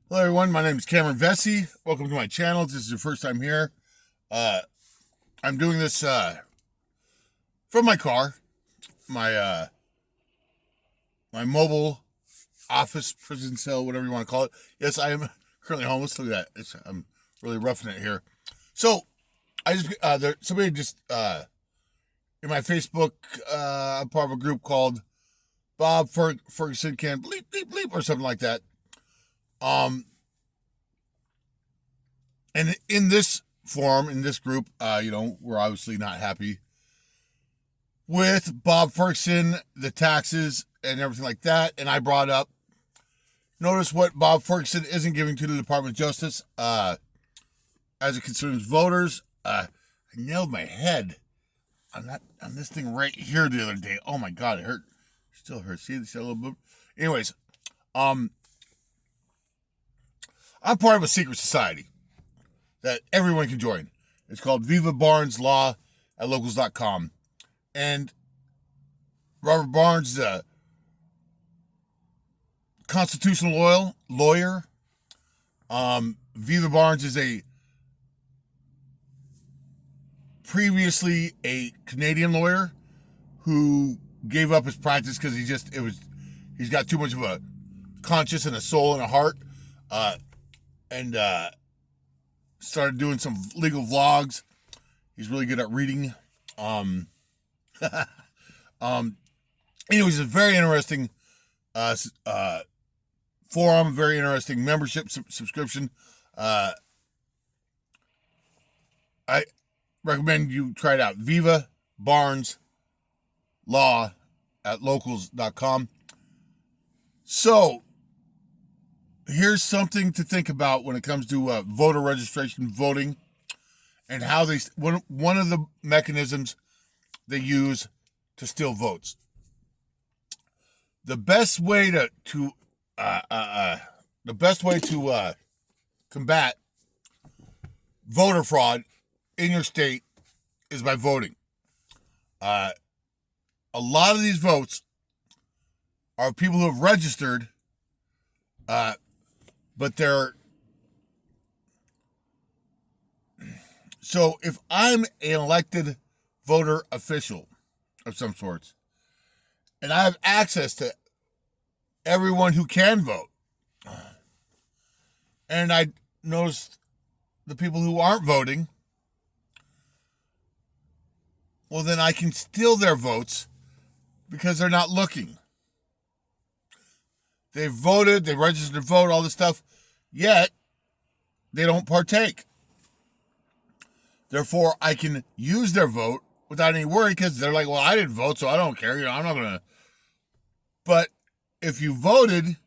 Hello, everyone. My name is Cameron Vesey. Welcome to my channel. If this is your first time here. Uh, I'm doing this from my car, my my mobile office, prison cell, whatever you want to call it. Yes, I am currently homeless. Look at that. I'm really roughing it here. So I just somebody just in my Facebook. I'm part of a group called Bob Ferguson Can Bleep Bleep Bleep or something like that. Um, And in this forum, in this group, we're obviously not happy with Bob Ferguson, the taxes, and everything like that. And I brought up, notice what Bob Ferguson isn't giving to the Department of Justice as it concerns voters. I nailed my head on this thing right here the other day. Oh my God, it hurt. Still hurts. See a little bit. Anyways, I'm part of a secret society that everyone can join. It's called Viva Barnes Law at locals.com. And Robert Barnes is a constitutional lawyer. Viva Barnes is previously a Canadian lawyer who gave up his practice because he's got too much of a conscience and a soul and a heart. And started doing some legal vlogs. He's really good at reading. Anyways, a very interesting forum, very interesting membership subscription. I recommend you try it out. Viva Barnes Law at locals.com. So, here's something to think about when it comes to voter registration, voting, and how one of the mechanisms they use to steal votes. The best way to combat voter fraud in your state is by voting. A lot of these votes are people who have registered, but so if I'm an elected voter official of some sorts, and I have access to everyone who can vote, and I notice the people who aren't voting, well, then I can steal their votes because they're not looking. They voted, they registered to vote, all this stuff, yet they don't partake. Therefore, I can use their vote without any worry because they're like, well, I didn't vote, so I don't care. I'm not going to. But if you voted,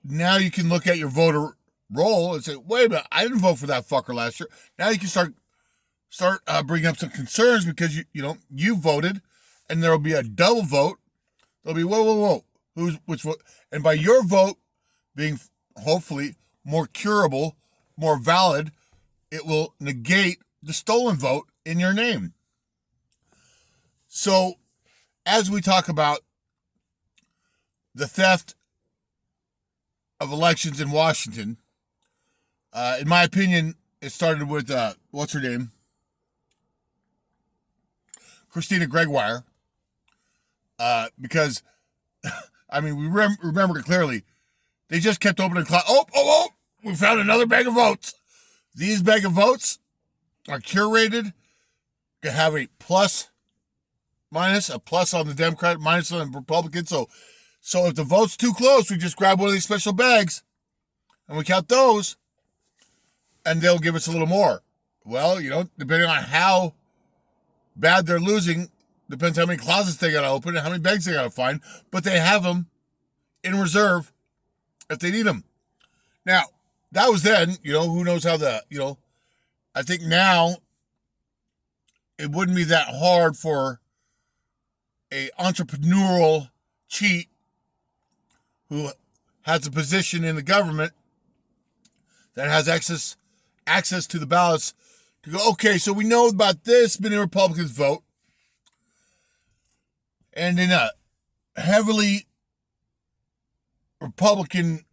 now you can look at your voter roll and say, wait a minute, I didn't vote for that fucker last year. Now you can start bringing up some concerns because you voted, and there will be a double vote. There'll be whoa. Which vote? And by your vote being hopefully more curable, more valid, it will negate the stolen vote in your name. So, as we talk about the theft of elections in Washington, in my opinion, it started with what's her name? Christina Gregoire. Because we remember it clearly. They just kept opening Oh, we found another bag of votes. These bag of votes are curated to have a plus, minus, a plus on the Democrat, minus on the Republican. So if the vote's too close, we just grab one of these special bags and we count those and they'll give us a little more. Well, depending on how bad they're losing, depends how many closets they got to open and how many bags they got to find, but they have them in reserve if they need them. Now, that was then, who knows how I think now it wouldn't be that hard for a entrepreneurial cheat who has a position in the government that has access to the ballots to go, okay, so we know about this many Republicans vote. And in a heavily Republican,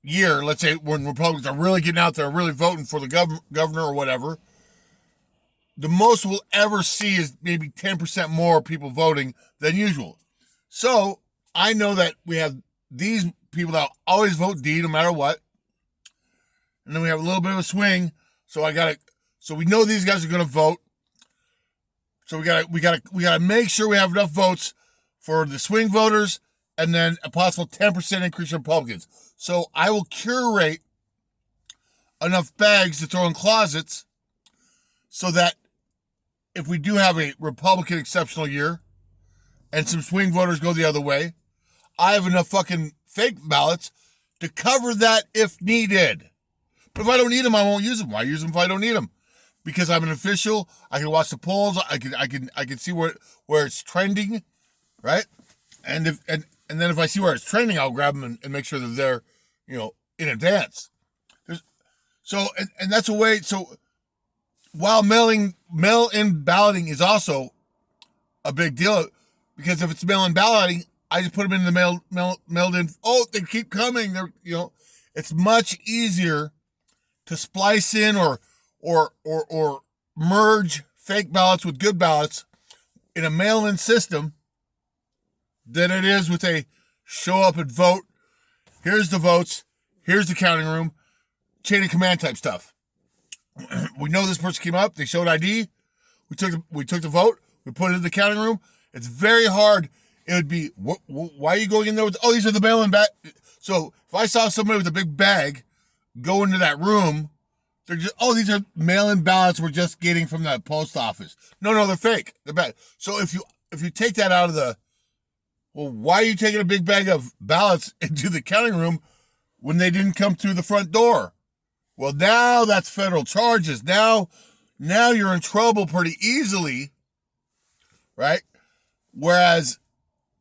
year, let's say when Republicans are really getting out there and really voting for the governor or whatever, the most we'll ever see is maybe 10% more people voting than usual. So I know that we have these people that always vote D no matter what. And then we have a little bit of a swing. So we know these guys are going to vote. So we gotta make sure we have enough votes for the swing voters and then a possible 10% increase in Republicans. So I will curate enough bags to throw in closets so that if we do have a Republican exceptional year and some swing voters go the other way, I have enough fucking fake ballots to cover that if needed. But if I don't need them, I won't use them. Why use them if I don't need them? Because I'm an official. I can watch the polls. I can see where it's trending, right? And then if I see where it's trending, I'll grab them and make sure that they're, in advance. And that's a way. So while mail-in balloting is also a big deal, because if it's mail-in balloting, I just put them in the mailed in. Oh, they keep coming. They're, it's much easier to splice in or merge fake ballots with good ballots in a mail-in system than it is with a show up and vote. Here's the votes. Here's the counting room. Chain of command type stuff. We know this person came up. They showed ID. We took the vote. We put it in the counting room. It's very hard. It would be, why are you going in there with, these are the mail-in bag. So if I saw somebody with a big bag go into that room, they're just, these are mail-in ballots we're just getting from the post office. No, they're fake. They're bad. So if you take that out of why are you taking a big bag of ballots into the counting room when they didn't come through the front door? Well, now that's federal charges. Now you're in trouble pretty easily, right? Whereas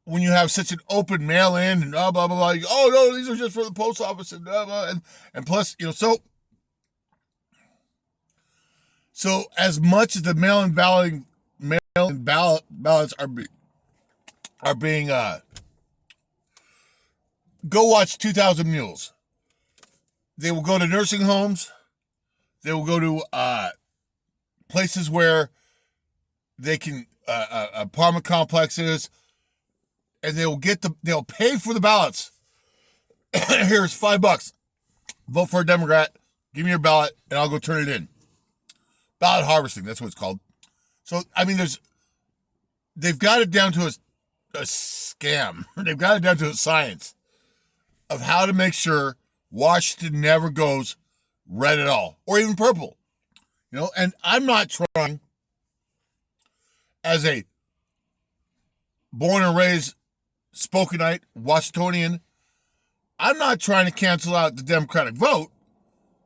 when you have such an open mail-in and blah, blah, blah, you go, no, these are just for the post office and blah, blah, and plus, so as much as the mail-in ballots are being, go watch 2,000 Mules. They will go to nursing homes. They will go to places where they can, apartment complexes, and they'll pay for the ballots. Here's $5. Vote for a Democrat. Give me your ballot, and I'll go turn it in. Ballot harvesting, that's what it's called. So, they've got it down to a scam. They've got it down to a science of how to make sure Washington never goes red at all, or even purple. And I'm not trying, as a born and raised Spokenite, Washingtonian, I'm not trying to cancel out the Democratic vote.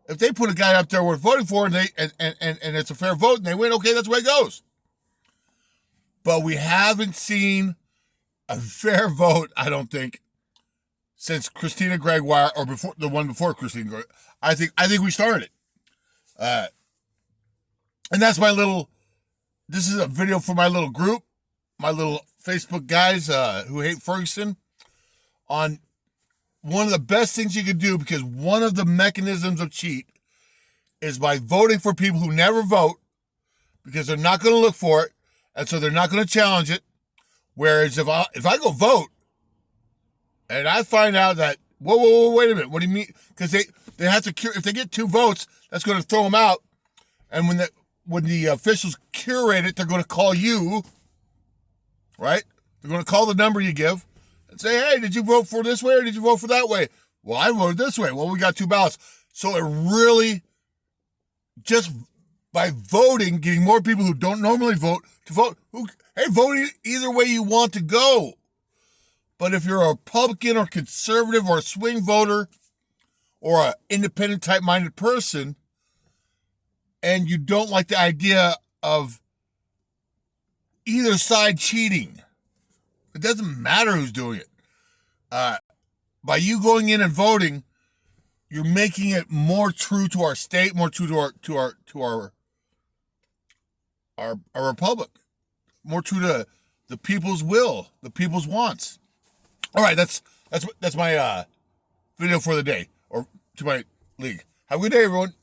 If they put a guy up there worth voting for and it's a fair vote and they win, okay, that's the way it goes. But we haven't seen a fair vote, I don't think, since Christina Gregoire, or before the one before Christina Gregoire. I think we started it. And that's this is a video for my little group, my little Facebook guys who hate Ferguson, on one of the best things you could do, because one of the mechanisms of cheat is by voting for people who never vote, because they're not going to look for it, and so they're not going to challenge it. Whereas if I go vote and I find out that, whoa, wait a minute, what do you mean? Because they have to if they get 2 votes, that's going to throw them out. And when the officials curate it, they're going to call you, right? They're going to call the number you give and say, hey, did you vote for this way or did you vote for that way? Well, I voted this way. Well, we got 2 ballots. So it really, just by voting, getting more people who don't normally vote to vote, vote either way you want to go. But if you're a Republican or conservative or a swing voter or an independent type-minded person, and you don't like the idea of either side cheating, it doesn't matter who's doing it. By you going in and voting, you're making it more true to our state, more true to our republic, more true to the people's will, the people's wants. All right, that's my video for the day, or to my league. Have a good day, everyone.